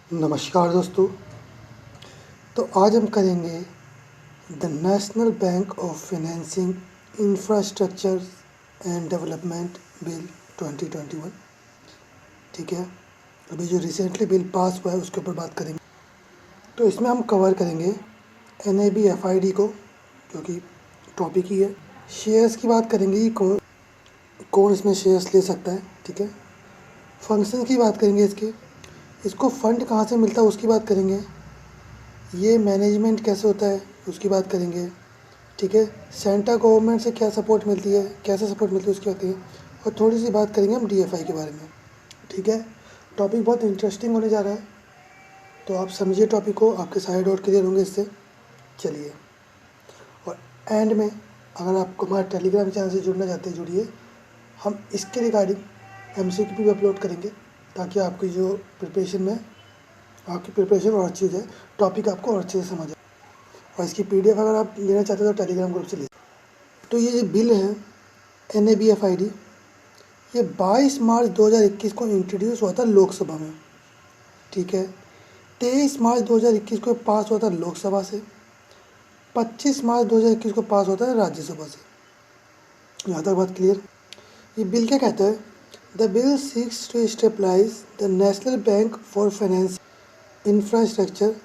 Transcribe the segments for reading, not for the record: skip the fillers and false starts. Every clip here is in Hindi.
नमस्कार दोस्तों। तो आज हम करेंगे the national bank of financing infrastructure and development bill 2021। ठीक है, अभी जो रिसेंटली बिल पास हुआ है उसके ऊपर बात करेंगे। तो इसमें हम कवर करेंगे NABFID को, जो कि टॉपिक ही है। शेयर्स की बात करेंगे कि कौन इसमें शेयर्स ले सकता है। ठीक है, फंक्शन की बात करेंगे इसको फंड कहाँ से मिलता है उसकी बात करेंगे। ये मैनेजमेंट कैसे होता है उसकी बात करेंगे। ठीक है, सेंट्रल गवर्नमेंट से क्या सपोर्ट मिलती है, कैसे सपोर्ट मिलती है उसकी बात करेंगे, और थोड़ी सी बात करेंगे हम DFI के बारे में। ठीक है, टॉपिक बहुत इंटरेस्टिंग होने जा रहा है, तो आप समझिए टॉपिक को, आपके सारे डाउट क्लियर होंगे इससे। चलिए, और एंड में अगर आपको हमारे टेलीग्राम चैनल से जुड़ना चाहते हैं जुड़िए। हम इसके रिगार्डिंग MCQ भी अपलोड करेंगे, ताकि आपकी जो प्रिपरेशन में आपकी प्रिपरेशन और अच्छी हो जाए, टॉपिक आपको और अच्छे से समझ आए। और इसकी PDF अगर आप लेना चाहते हो तो टेलीग्राम ग्रुप से ले। तो ये जो बिल है NABFID, ये 22 मार्च 2021 को इंट्रोड्यूस हुआ था लोकसभा में। ठीक है, 23 मार्च 2021 को पास हुआ था लोकसभा से, 25 मार्च 2021 को पास होता है राज्यसभा से। यहाँ तक बात क्लियर। ये बिल क्या कहता है? The bill seeks to stabilise the national bank for finance infrastructure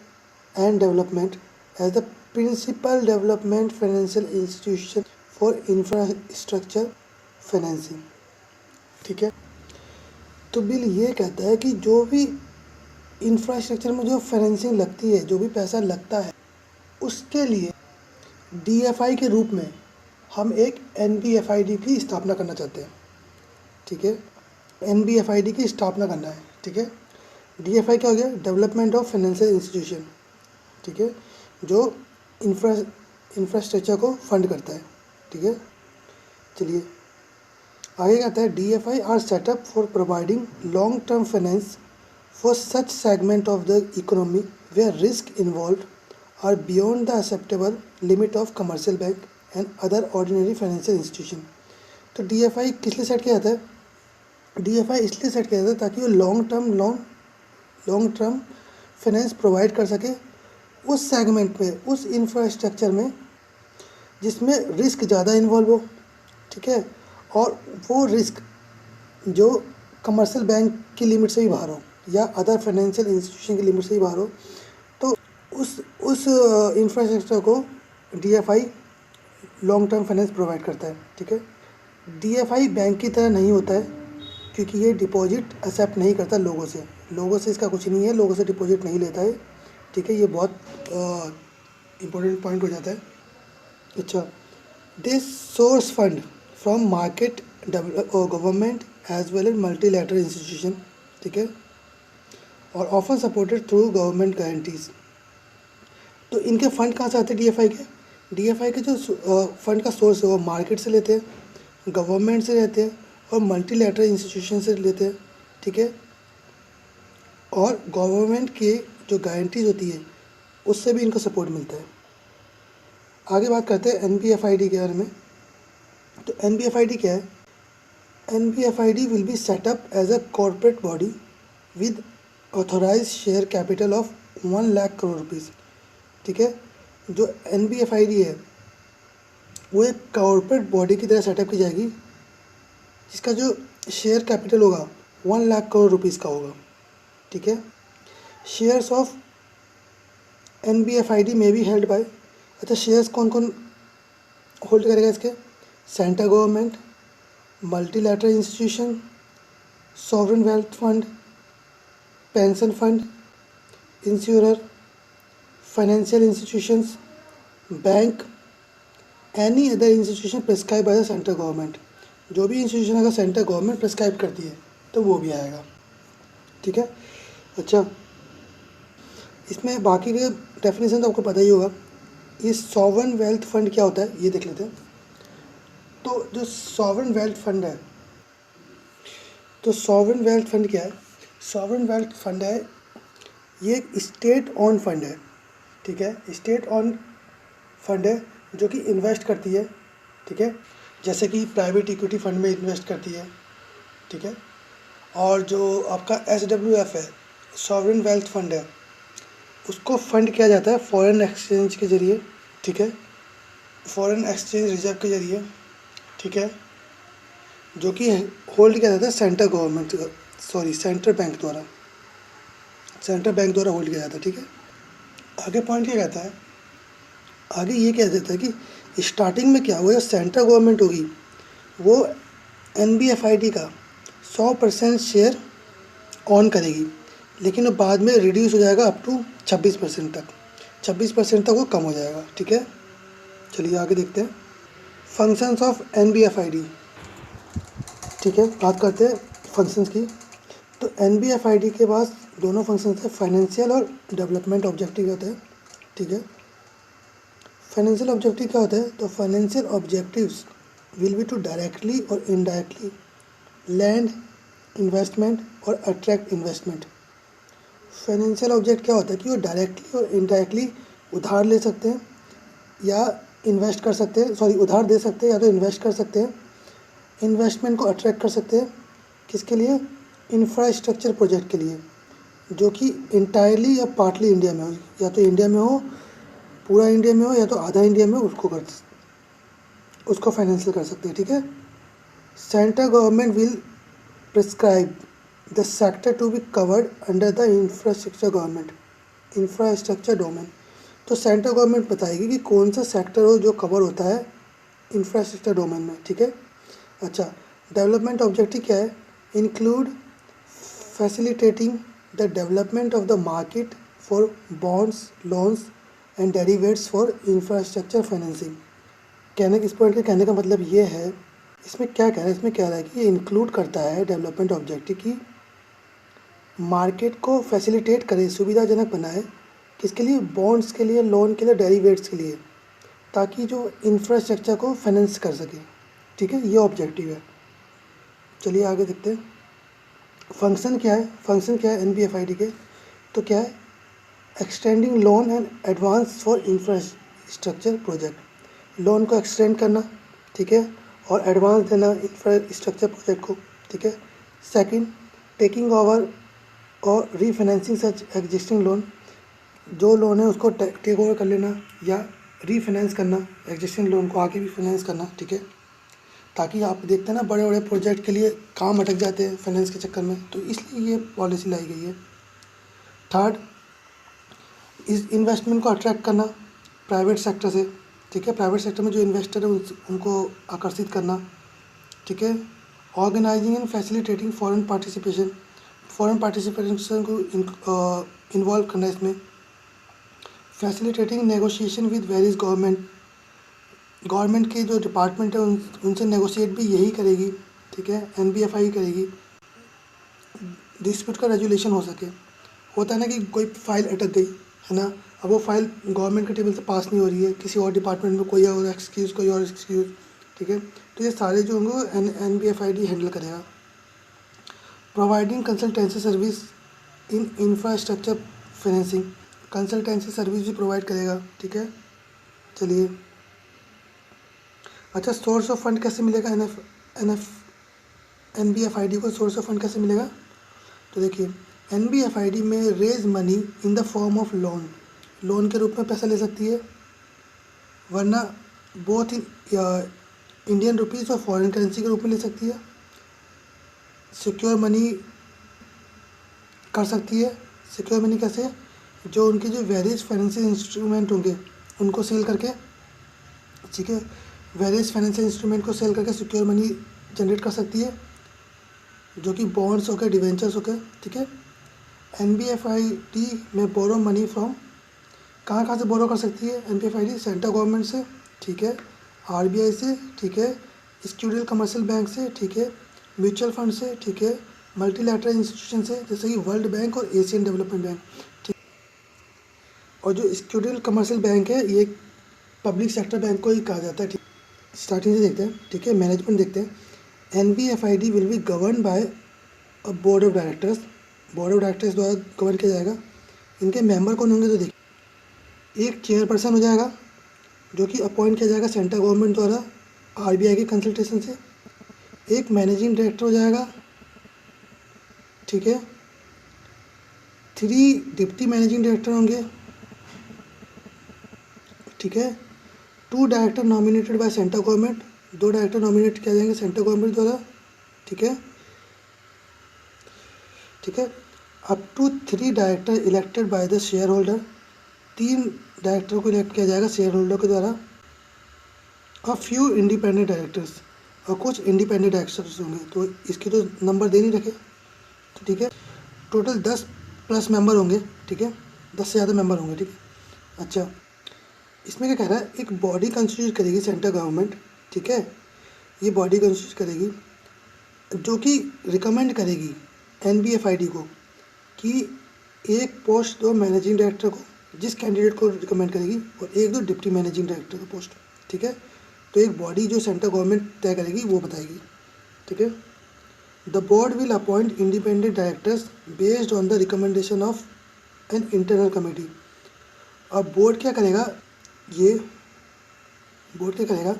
and development as the principal development financial institution for infrastructure financing. ठीक है, तो बिल ये कहता है कि जो भी इंफ्रास्ट्रक्चर में जो फाइनेंसिंग लगती है, जो भी पैसा लगता है, उसके लिए DFI के रूप में हम एक NBFID की स्थापना करना चाहते हैं। ठीक है, NBFID की स्थापना करना है। ठीक है, DFI क्या हो गया? Development of financial institution. ठीक है, जो इंफ्रास्ट्रक्चर को फंड करता है। ठीक है, चलिए आगे कहता है DFI are set up for providing long term finance for such segment of the economy where risk involve are beyond the acceptable limit of commercial bank and other ordinary financial institution. तो DFI किस लिए सेट किया जाता है? DFI इसलिए सेट किया जाता है ताकि वो लॉन्ग टर्म फाइनेंस प्रोवाइड कर सके उस सेगमेंट में, उस इंफ्रास्ट्रक्चर में जिसमें रिस्क ज़्यादा इन्वॉल्व हो। ठीक है, और वो रिस्क जो कमर्शियल बैंक की लिमिट से ही बाहर हो या अदर फाइनेंशियल इंस्टीट्यूशन की लिमिट से ही बाहर हो। तो उस इंफ्रास्ट्रक्चर को DFI long term finance provide करता है। ठीक है, DFI बैंक की तरह नहीं होता है, क्योंकि ये डिपॉजिट एक्सेप्ट नहीं करता लोगों से इसका कुछ नहीं है, लोगों से डिपॉजिट नहीं लेता है। ठीक है, ये बहुत इम्पोर्टेंट पॉइंट हो जाता है। अच्छा, this source fund from market government as well as multilateral institution. ठीक है, और often supported through government guarantees. तो इनके फंड कहाँ से आते हैं? DFI के जो फंड का सोर्स है वो मार्केट से लेते हैं, गवर्नमेंट से लेते हैं और मल्टीलैटरल इंस्टीट्यूशन से लेते हैं। ठीक है, और गवर्नमेंट के जो गारंटीज होती है उससे भी इनको सपोर्ट मिलता है। आगे बात करते हैं NBFID के बारे में। तो NBFID क्या है? NBFID will be set up as a corporate body with authorise share capital of 1 lakh crore rupees. ठीक है, जो NBFID है वो एक कॉर्पोरेट बॉडी की तरह सेटअप की जाएगी, जिसका जो शेयर कैपिटल होगा 1 लाख करोड़ रुपीज़ का होगा। ठीक है, शेयर्स ऑफ NBFID में भी हेल्ड बाय। अच्छा, शेयर्स कौन कौन होल्ड करेगा इसके? Central government, multilateral institution, sovereign wealth fund, pension fund, insurer, financial institutions, bank, any other institution prescribe by the central government. जो भी इंस्टीट्यूशन अगर सेंट्रल गवर्नमेंट प्रिस्क्राइब करती है तो वो भी आएगा। ठीक है, अच्छा, इसमें बाकी के डेफिनेशन तो आपको पता ही होगा। ये सॉवरेन वेल्थ फंड क्या होता है ये देख लेते हैं। तो जो सॉवरेन वेल्थ फंड है, तो सॉवरेन वेल्थ फंड क्या है? सॉवरेन वेल्थ फंड है, ये एक स्टेट ऑन फंड है। ठीक है, स्टेट ऑन फंड है जो कि इन्वेस्ट करती है। ठीक है, जैसे कि प्राइवेट इक्विटी फंड में इन्वेस्ट करती है। ठीक है, और जो आपका SWF है, सॉवरेन वेल्थ फंड है, उसको फंड किया जाता है फॉरेन एक्सचेंज के ज़रिए, ठीक है, फॉरेन एक्सचेंज रिजर्व के ज़रिए, ठीक है, जो कि होल्ड किया जाता है सेंट्रल गवर्नमेंट, सेंट्रल बैंक द्वारा, होल्ड किया जाता है, ठीक है। आगे पॉइंट क्या कहता है, आगे ये कह देता है कि स्टार्टिंग में क्या, वो जो सेंट्रल गवर्नमेंट होगी वो NBFID का 100% शेयर ऑन करेगी, लेकिन वो बाद में रिड्यूस हो जाएगा अप टू 26% तक, 26% तक वो कम हो जाएगा, ठीक है। चलिए आगे देखते हैं फंक्शंस ऑफ NBFID, ठीक है, बात करते हैं फंक्शंस की। तो NBFID के पास दोनों फंक्शंस है, फाइनेंशियल और डेवलपमेंट ऑब्जेक्टिव होते हैं, ठीक है। फाइनेंशियल ऑब्जेक्टिव क्या होता है, तो financial objectives will be to directly और इनडायरेक्टली लैंड इन्वेस्टमेंट और अट्रैक्ट इन्वेस्टमेंट। फाइनेंशियल ऑब्जेक्ट क्या होता है कि वो डायरेक्टली और इनडायरेक्टली उधार ले सकते हैं या इन्वेस्ट कर सकते हैं, उधार दे सकते हैं या तो इन्वेस्ट कर सकते हैं, इन्वेस्टमेंट को अट्रैक्ट कर सकते हैं, किसके लिए, इंफ्रास्ट्रक्चर प्रोजेक्ट के लिए, जो कि इंटायरली या पार्टली इंडिया में हो, या तो इंडिया में हो, पूरा इंडिया में हो, या तो आधा इंडिया में, उसको फाइनेंशियल कर सकते हैं, ठीक है। Central government will prescribe the sector to be covered under the infrastructure domain. तो सेंट्रल गवर्नमेंट बताएगी कि कौन सा सेक्टर हो जो कवर होता है इंफ्रास्ट्रक्चर डोमेन में, ठीक है। अच्छा, डेवलपमेंट ऑब्जेक्टिव क्या है, include facilitating the development of the market for bonds, loans and derivatives for infrastructure financing. इस पॉइंट के कहने का मतलब ये है, इसमें क्या कह रहा है, इसमें कह रहा है कि ये इंक्लूड करता है डेवलपमेंट ऑब्जेक्टिव की मार्केट को फैसिलिटेट करे, सुविधाजनक बनाए, किसके लिए, बॉन्ड्स के लिए, लोन के लिए, डेरिवेट्स के लिए, ताकि जो इंफ्रास्ट्रक्चर को फाइनेंस कर सके, ठीक है, ये ऑब्जेक्टिव है। चलिए आगे देखते हैं फंक्शन क्या है NBFID के, तो क्या है, extending loan and advance for infrastructure project, loan को एक्सटेंड करना, ठीक है, और एडवांस देना इंफ्रास्ट्रक्चर प्रोजेक्ट को, ठीक है। सेकंड, टेकिंग ओवर और रीफाइनेंसिंग सच एग्जिस्टिंग लोन, जो लोन है उसको टेक ओवर कर लेना या रीफाइनेंस करना, एग्जिस्टिंग लोन को आगे भी फाइनेंस करना, ठीक है, ताकि आप देखते हैं ना बड़े बड़े प्रोजेक्ट के लिए काम अटक जाते हैं फाइनेंस के चक्कर में, तो इसलिए ये पॉलिसी लाई गई है। थर्ड, इस इन्वेस्टमेंट को अट्रैक्ट करना प्राइवेट सेक्टर से, ठीक है, प्राइवेट सेक्टर में जो इन्वेस्टर है उनको आकर्षित करना, ठीक है। Organising and facilitating foreign participation को इन्वॉल्व करना इसमें। Facilitating negotiation with various government के जो डिपार्टमेंट है उनसे नेगोशिएट भी यही करेगी, ठीक है, NBFI करेगी, डिस्प्यूट का रेजुलेशन हो सके। होता है ना कि कोई फाइल अटक गई है ना, अब वो फाइल गवर्नमेंट के टेबल से पास नहीं हो रही है, किसी और डिपार्टमेंट में कोई और एक्सक्यूज़, ठीक है, तो ये सारे जो होंगे NBFID हैंडल करेगा। Providing consultancy service in infrastructure financing, consultancy service भी प्रोवाइड करेगा, ठीक है। चलिए, अच्छा, सोर्स ऑफ फंड कैसे मिलेगा, NBFID को सोर्स ऑफ फंड कैसे मिलेगा, तो देखिए NBFID में raise money in the form of loan के रूप में पैसा ले सकती है, वरना बोथ इन इंडियन रुपीज़ और फॉरेन करेंसी के रूप में ले सकती है, सिक्योर मनी कर सकती है। सिक्योर मनी कैसे, जो उनके जो वेरियस फाइनेंशियल इंस्ट्रूमेंट होंगे उनको सेल करके, ठीक है, वेरियस फाइनेंशियल इंस्ट्रूमेंट को सेल करके सिक्योर मनी जनरेट कर सकती है, जो कि बॉन्ड्स हो गए, डिवेंचर्स हो गए, ठीक है। NBFID में बोरो मनी फ्रॉम, कहाँ से बोरो कर सकती है NBFID, सेंट्रल गवर्नमेंट से, ठीक है, RBI से, ठीक है, इंस्टीट्यूशनल कमर्शियल बैंक से, ठीक है, म्यूचुअल फंड से, ठीक है, मल्टीलैटरल इंस्टीट्यूशन से जैसे कि वर्ल्ड बैंक और एशियन डेवलपमेंट बैंक, ठीक। और जो इंस्टीट्यूशनल कमर्शियल बैंक है ये पब्लिक सेक्टर बैंक को ही कहा जाता है, ठीक। स्टार्टिंग से देखते हैं, ठीक है, मैनेजमेंट देखते हैं। NBFID will be govern by a board of directors, द्वारा गवर्न किया जाएगा। इनके मेंबर कौन होंगे, तो देखिए एक चेयरपर्सन हो जाएगा जो कि अपॉइंट किया जाएगा सेंट्रल गवर्नमेंट द्वारा RBI के कंसल्टेशन से, एक मैनेजिंग डायरेक्टर हो जाएगा, ठीक है, 3 डिप्टी मैनेजिंग डायरेक्टर होंगे, ठीक है। 2 director nominated by central government, 2 director nominate किया जाएंगे सेंट्रल गवर्नमेंट द्वारा, ठीक है, ठीक है। Up to 3 director elected by the shareholder, 3 director को इलेक्ट किया जाएगा शेयर होल्डर के द्वारा। अ फ्यू इंडिपेंडेंट डायरेक्टर्स, और कुछ इंडिपेंडेंट डायरेक्टर्स होंगे, तो इसके तो नंबर दे नहीं रखे, तो ठीक है। टोटल 10 प्लस मेंबर होंगे, ठीक है, 10 से ज़्यादा मेंबर होंगे, ठीक है। अच्छा, इसमें क्या कह रहा है, एक बॉडी कंस्टिट्यूट करेगी सेंट्रल गवर्नमेंट, ठीक है। ये बॉडी कंस्टिट्यूट करेगी जो कि रिकमेंड करेगी NBFID को कि एक पोस्ट दो मैनेजिंग डायरेक्टर को, जिस कैंडिडेट को रिकमेंड करेगी, और एक दो डिप्टी मैनेजिंग डायरेक्टर को पोस्ट, ठीक है। तो एक बॉडी जो सेंट्रल गवर्नमेंट तय करेगी वो बताएगी, ठीक है। The board will appoint independent directors based on the recommendation of an internal committee. अब बोर्ड क्या करेगा, ये बोर्ड क्या करेगा,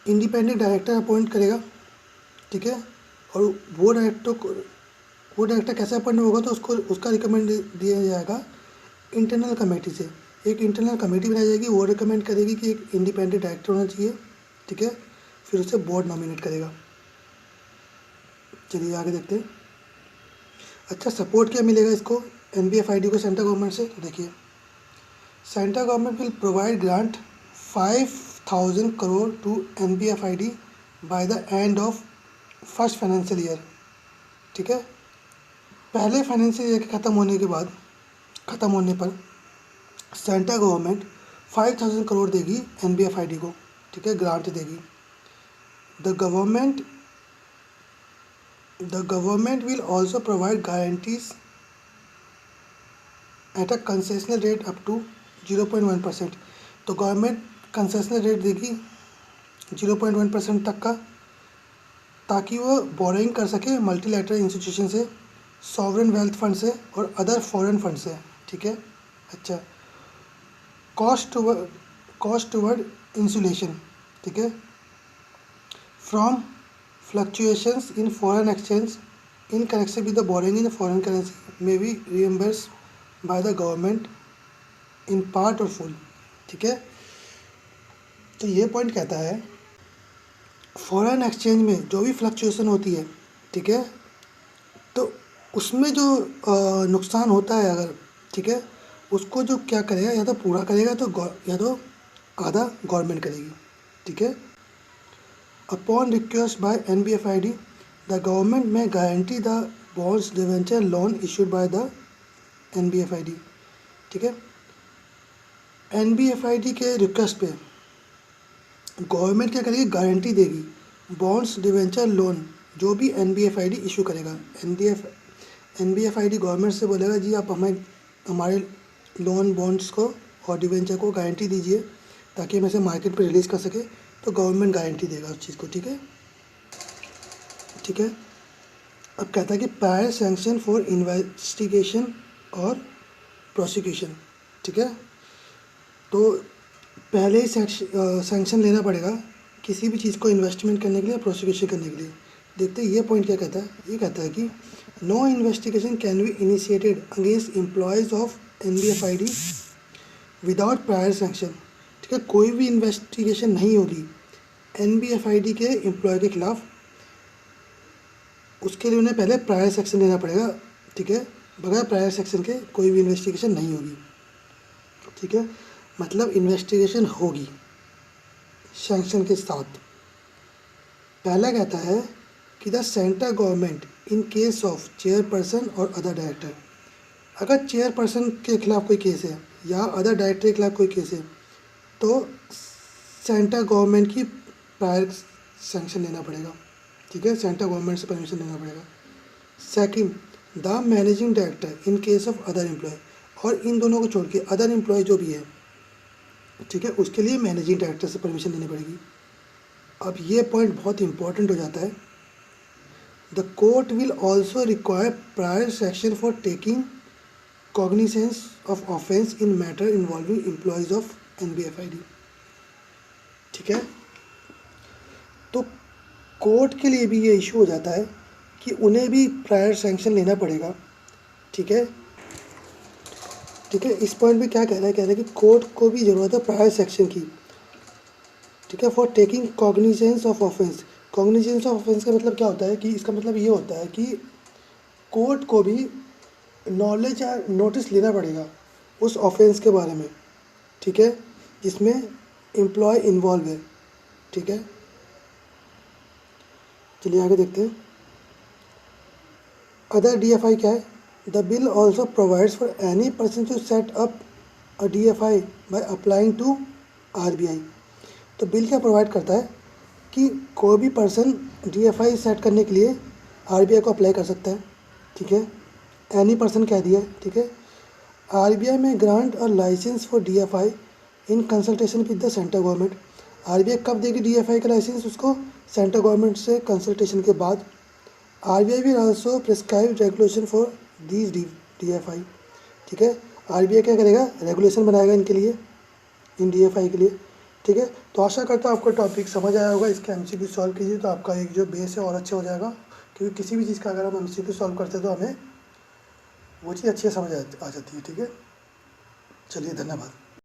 इंडिपेंडेंट डायरेक्टर अपॉइंट करेगा, ठीक है। और वो डायरेक्टर कैसे अपॉइंट होगा, तो उसको उसका रिकमेंड दिया जाएगा इंटरनल कमेटी से। एक इंटरनल कमेटी बनाई जाएगी, वो रिकमेंड करेगी कि एक इंडिपेंडेंट डायरेक्टर होना चाहिए, ठीक है। फिर उसे बोर्ड नॉमिनेट करेगा। चलिए आगे देखते हैं। अच्छा, सपोर्ट क्या मिलेगा इसको NBFID को सेंट्रल गवर्नमेंट से, तो देखिए, central government will provide grant 5,000 crore to NBFID by the end of first financial year, ठीक है। पहले फाइनेंशियल ईयर के ख़त्म होने पर सेंट्रल गवर्नमेंट 5,000 करोड़ देगी NBFID को, ठीक है, ग्रांट देगी। The government will also provide guarantees at a concessional rate up to 0.1%। तो गवर्नमेंट कंसेशनल रेट देगी 0.1% तक का, ताकि वो बोरोइंग कर सके मल्टीलैटरल इंस्टीट्यूशन से, सॉवरेन वेल्थ फंड से और अदर फॉरेन फंड से, ठीक है। अच्छा, कॉस्ट टुवर्ड इंसुलेशन, ठीक है, from fluctuations in foreign exchange in connection with the borrowing in foreign currency may be reimburse by the government in part और फुल, ठीक है। तो ये पॉइंट कहता है, फॉरेन एक्सचेंज में जो भी फ्लक्चुएशन होती है, ठीक है, तो उसमें जो नुकसान होता है अगर, ठीक है, उसको जो क्या करेगा, या तो पूरा करेगा या तो आधा गवर्नमेंट करेगी, ठीक है। Upon request by NBFID the government may guarantee the bonds debenture loan issued by the NBFID, ठीक है। NBFID के रिक्वेस्ट पे गवर्नमेंट क्या करेगी, गारंटी देगी बॉन्ड्स डिवेंचर लोन जो भी NBFID इशू करेगा। NBFID गवर्नमेंट से बोलेगा जी आप हमारे लोन बॉन्ड्स को और डिवेंचर को गारंटी दीजिए ताकि हम इसे मार्केट पे रिलीज़ कर सके, तो गवर्नमेंट गारंटी देगा उस चीज़ को, ठीक है, ठीक है। अब कहता है कि प्रायर सैंक्शन फॉर इन्वेस्टिगेशन और प्रोसिक्यूशन, ठीक है। तो पहले ही सैंक्शन लेना पड़ेगा किसी भी चीज़ को इन्वेस्टमेंट करने के लिए, प्रोसिक्यूशन करने के लिए। देखते हैं ये पॉइंट क्या कहता है। ये कहता है कि no investigation can be initiated against employees of NBFID without prior sanction, ठीक है। कोई भी इन्वेस्टिगेशन नहीं होगी NBFID के एम्प्लॉय के खिलाफ, उसके लिए उन्हें पहले प्रायर सेक्शन लेना पड़ेगा, ठीक है। बगैर प्रायर सेक्शन के कोई भी इन्वेस्टिगेशन नहीं होगी, ठीक है। मतलब इन्वेस्टिगेशन होगी सैंक्शन के साथ। पहला कहता है कि the central government in case of chairperson और अदर डायरेक्टर, अगर चेयरपर्सन के खिलाफ कोई केस है या अदर डायरेक्टर के खिलाफ कोई केस है, तो सेंट्रल गवर्नमेंट की प्रायर सैंक्शन लेना पड़ेगा, ठीक है, सेंट्रल गवर्नमेंट से परमिशन लेना पड़ेगा। Second, the managing director in case of other employee, और इन दोनों को छोड़ के अदर एम्प्लॉय जो भी है, ठीक है, उसके लिए मैनेजिंग डायरेक्टर से परमिशन लेनी पड़ेगी। अब ये पॉइंट बहुत इंपॉर्टेंट हो जाता है। The court will also require prior section for taking cognisance of offence in matter involving employees of NBFID, ठीक है। तो कोर्ट के लिए भी ये इशू हो जाता है कि उन्हें भी प्रायर सैंक्शन लेना पड़ेगा, ठीक है, ठीक है, इस पॉइंट पे क्या कह रहा है कि कोर्ट को भी ज़रूरत है प्रायर सेक्शन की, ठीक है, for taking cognizance of offence. Cognizance of offence का मतलब क्या होता है कि इसका मतलब ये होता है कि कोर्ट को भी नॉलेज या नोटिस लेना पड़ेगा उस ऑफेंस के बारे में, ठीक है, जिसमें एम्प्लॉय इन्वॉल्व है, ठीक है। चलिए आगे देखते हैं। अदर DFI क्या है? The bill also provides for any person to set up a DFI by applying to RBI। तो बिल क्या प्रोवाइड करता है कि कोई भी पर्सन DFI सेट करने के लिए RBI को अप्लाई कर सकता है, ठीक है। एनी पर्सन कह दिया है, ठीक है। RBI में ग्रांट और licence for DFI in consultation with the central government. RBI कब देगी DFI का लाइसेंस? उसको सेंट्रल गवर्नमेंट से कंसल्टेशन के बाद। RBI will also prescribe regulation for these DFI, ठीक है। RBI क्या करेगा? रेगुलेशन बनाएगा इनके लिए, इन DFI के लिए, ठीक है। तो आशा करता हूँ आपको टॉपिक समझ आया होगा। इसके MCQ सॉल्व कीजिए तो आपका एक जो बेस है और अच्छा हो जाएगा, क्योंकि किसी भी चीज़ का अगर हम MCQ सॉल्व करते हैं तो हमें वो चीज़ अच्छी समझ आ जाती है, ठीक है। चलिए, धन्यवाद।